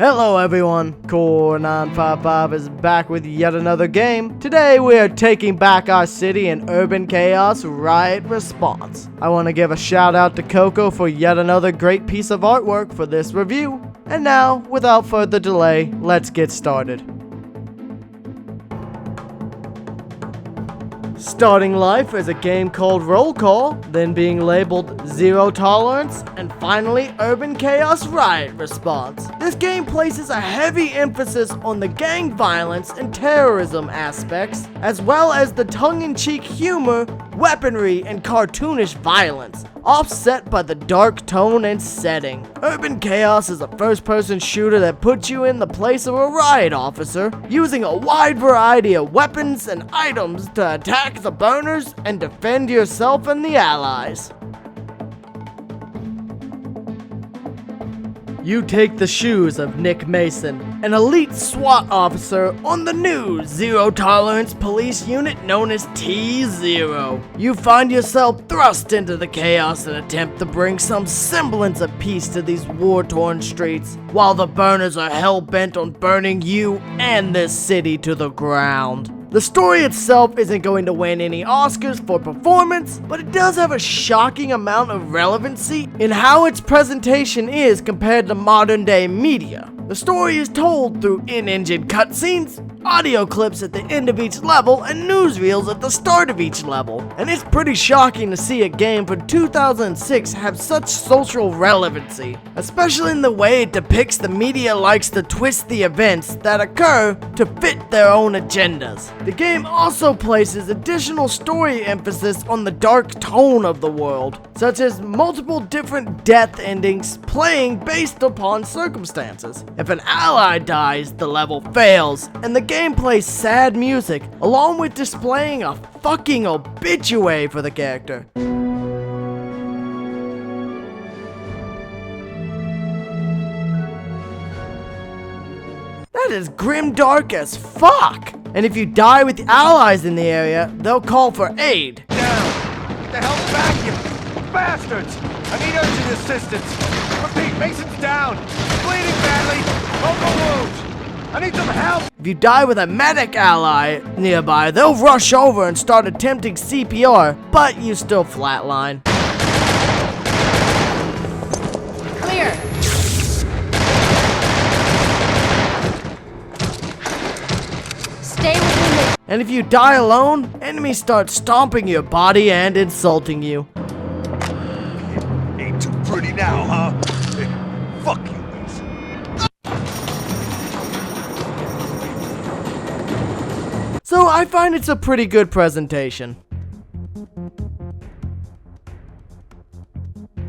Hello everyone, Core955 is back with yet another game. Today we are taking back our city in Urban Chaos Riot Response. I want to give a shout out to Koko for yet another great piece of artwork for this review. And now, without further delay, let's get started. Starting life as a game called Roll Call, then being labeled Zero Tolerance, and finally Urban Chaos Riot Response. This game places a heavy emphasis on the gang violence and terrorism aspects, as well as the tongue-in-cheek humor, weaponry, and cartoonish violence, offset by the dark tone and setting. Urban Chaos is a first-person shooter that puts you in the place of a riot officer, using a wide variety of weapons and items to attack the burners and defend yourself and the allies. You take the shoes of Nick Mason, an elite SWAT officer on the new Zero Tolerance police unit known as T-Zero. You find yourself thrust into the chaos and attempt to bring some semblance of peace to these war-torn streets, while the burners are hell-bent on burning you and this city to the ground. The story itself isn't going to win any Oscars for performance, but it does have a shocking amount of relevancy in how its presentation is compared to modern day media. The story is told through in-engine cutscenes, audio clips at the end of each level, and newsreels at the start of each level. And it's pretty shocking to see a game from 2006 have such social relevancy, especially in the way it depicts the media likes to twist the events that occur to fit their own agendas. The game also places additional story emphasis on the dark tone of the world, such as multiple different death endings playing based upon circumstances. If an ally dies, the level fails, and the game plays sad music, along with displaying a fucking obituary for the character. That is grimdark as fuck! And if you die with allies in the area, they'll call for aid. Down! Get the hell back, you bastards! I need urgent assistance! Repeat, Mason's down! Bleeding badly! Local wounds! I need some help! If you die with a medic ally nearby, they'll rush over and start attempting CPR, but you still flatline. Clear! Stay within the... And if you die alone, enemies start stomping your body and insulting you. Ain't too pretty now, huh? Fuck you, Mason. So I find it's a pretty good presentation.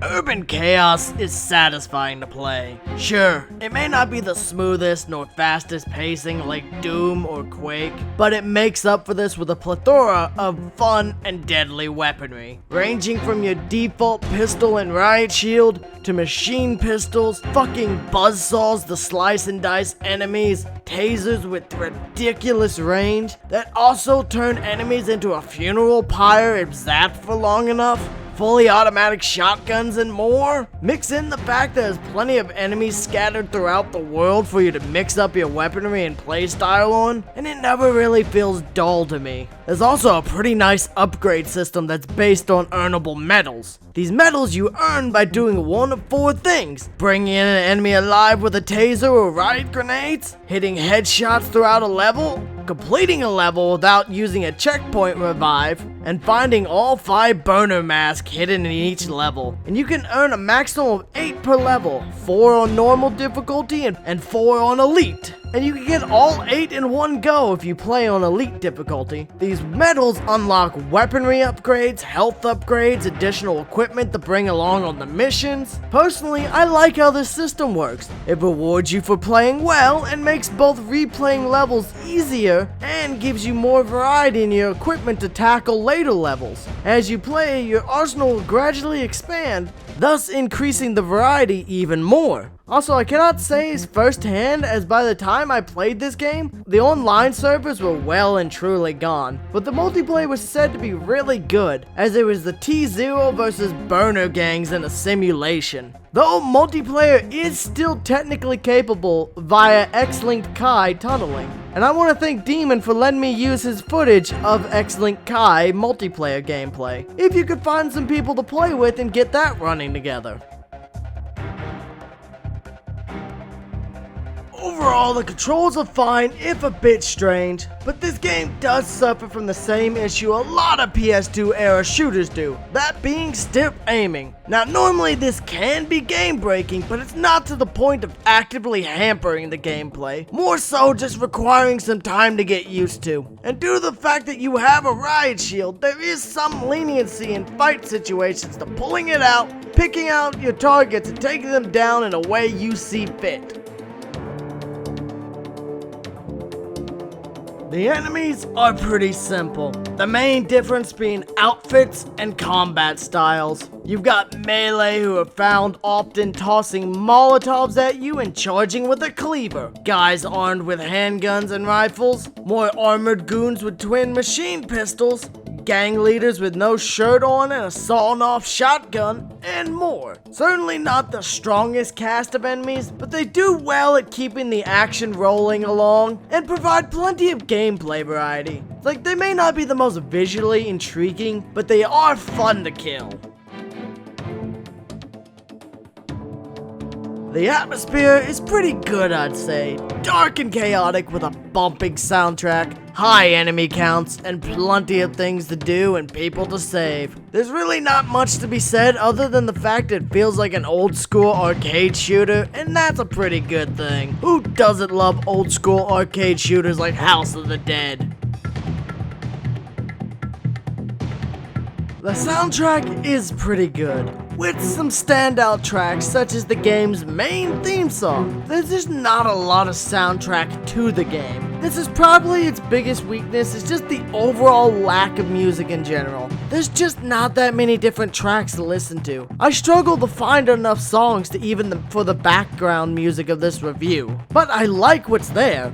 Urban Chaos is satisfying to play. Sure, it may not be the smoothest nor fastest pacing like Doom or Quake, but it makes up for this with a plethora of fun and deadly weaponry, ranging from your default pistol and riot shield to machine pistols, fucking buzzsaws to slice and dice enemies, tasers with ridiculous range that also turn enemies into a funeral pyre if zapped for long enough, fully automatic shotguns, and more. Mix in the fact that there's plenty of enemies scattered throughout the world for you to mix up your weaponry and playstyle on, and it never really feels dull to me. There's also a pretty nice upgrade system that's based on earnable medals. These medals you earn by doing one of four things: bringing in an enemy alive with a taser or riot grenades, hitting headshots throughout a level, completing a level without using a checkpoint revive, and finding all 5 burner masks hidden in each level. And you can earn a maximum of 8 per level, 4 on normal difficulty and 4 on elite. And you can get all 8 in one go if you play on elite difficulty. These medals unlock weaponry upgrades, health upgrades, additional equipment to bring along on the missions. Personally, I like how this system works. It rewards you for playing well and makes both replaying levels easier and gives you more variety in your equipment to tackle later levels. As you play, your arsenal will gradually expand, thus increasing the variety even more. Also, I cannot say it's firsthand, as by the time I played this game, the online servers were well and truly gone, but the multiplayer was said to be really good, as it was the T0 versus burner gangs in a simulation. Though multiplayer is still technically capable via Xlink Kai tunneling. And I want to thank Demon for letting me use his footage of Xlink Kai multiplayer gameplay, if you could find some people to play with and get that running together. Overall, the controls are fine, if a bit strange, but this game does suffer from the same issue a lot of PS2 era shooters do, that being stiff aiming. Now normally this can be game breaking, but it's not to the point of actively hampering the gameplay, more so just requiring some time to get used to. And due to the fact that you have a riot shield, there is some leniency in fight situations to pulling it out, picking out your targets and taking them down in a way you see fit. The enemies are pretty simple, the main difference being outfits and combat styles. You've got melee who are found often tossing molotovs at you and charging with a cleaver. Guys armed with handguns and rifles, more armored goons with twin machine pistols, gang leaders with no shirt on and a sawn-off shotgun, and more. Certainly not the strongest cast of enemies, but they do well at keeping the action rolling along and provide plenty of gameplay variety. Like, they may not be the most visually intriguing, but they are fun to kill. The atmosphere is pretty good, I'd say. Dark and chaotic with a bumping soundtrack, high enemy counts, and plenty of things to do and people to save. There's really not much to be said other than the fact it feels like an old school arcade shooter, and that's a pretty good thing. Who doesn't love old school arcade shooters like House of the Dead? The soundtrack is pretty good, with some standout tracks such as the game's main theme song. There's just not a lot of soundtrack to the game. This is probably its biggest weakness, is just the overall lack of music in general. There's just not that many different tracks to listen to. I struggle to find enough songs to even for the background music of this review, but I like what's there.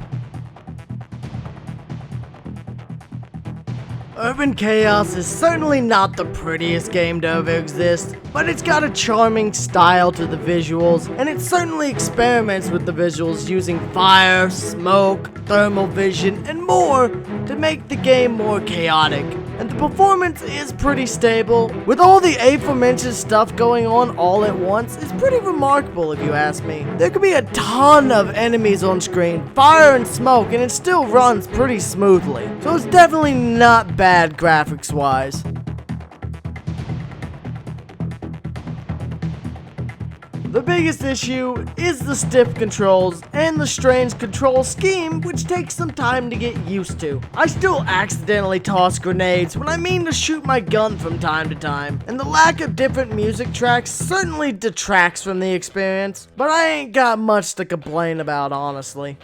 Urban Chaos is certainly not the prettiest game to ever exist, but it's got a charming style to the visuals, and it certainly experiments with the visuals using fire, smoke, thermal vision, and more to make the game more chaotic. And the performance is pretty stable. With all the aforementioned stuff going on all at once, it's pretty remarkable if you ask me. There could be a ton of enemies on screen, fire and smoke, and it still runs pretty smoothly. So it's definitely not bad graphics wise. The biggest issue is the stiff controls and the strange control scheme, which takes some time to get used to. I still accidentally toss grenades when I mean to shoot my gun from time to time, and the lack of different music tracks certainly detracts from the experience, but I ain't got much to complain about, honestly.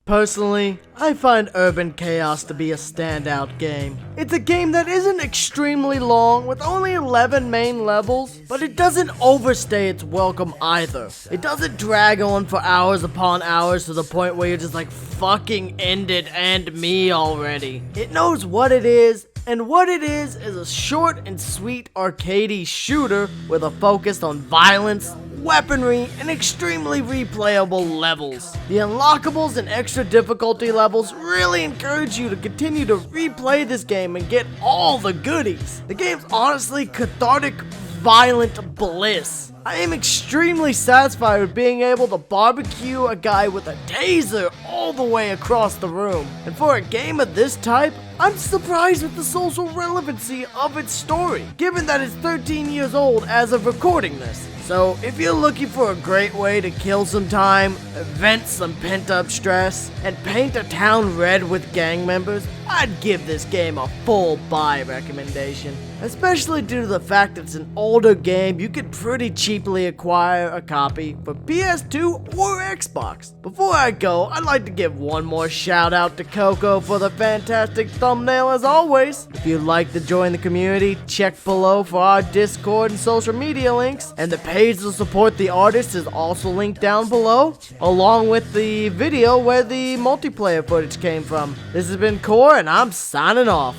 Personally, I find Urban Chaos to be a standout game. It's a game that isn't extremely long, with only 11 main levels, but it doesn't overstay its welcome either. It doesn't drag on for hours upon hours to the point where you're just like, fucking end it and me already. It knows what it is, and what it is a short and sweet arcadey shooter with a focus on violence, weaponry, and extremely replayable levels. The unlockables and extra difficulty levels really encourage you to continue to replay this game and get all the goodies. The game's honestly cathartic, violent bliss. I am extremely satisfied with being able to barbecue a guy with a taser all the way across the room. And for a game of this type, I'm surprised with the social relevancy of its story, given that it's 13 years old as of recording this. So, if you're looking for a great way to kill some time, vent some pent-up stress, and paint a town red with gang members, I'd give this game a full buy recommendation. especially due to the fact it's an older game you could pretty cheaply acquire a copy for PS2 or Xbox. Before I go, I'd like to give one more shout out to Koko for the fantastic thumbnail as always. If you'd like to join the community, check below for our Discord and social media links, and the page to support the artist is also linked down below, along with the video where the multiplayer footage came from. This has been Core, and I'm signing off.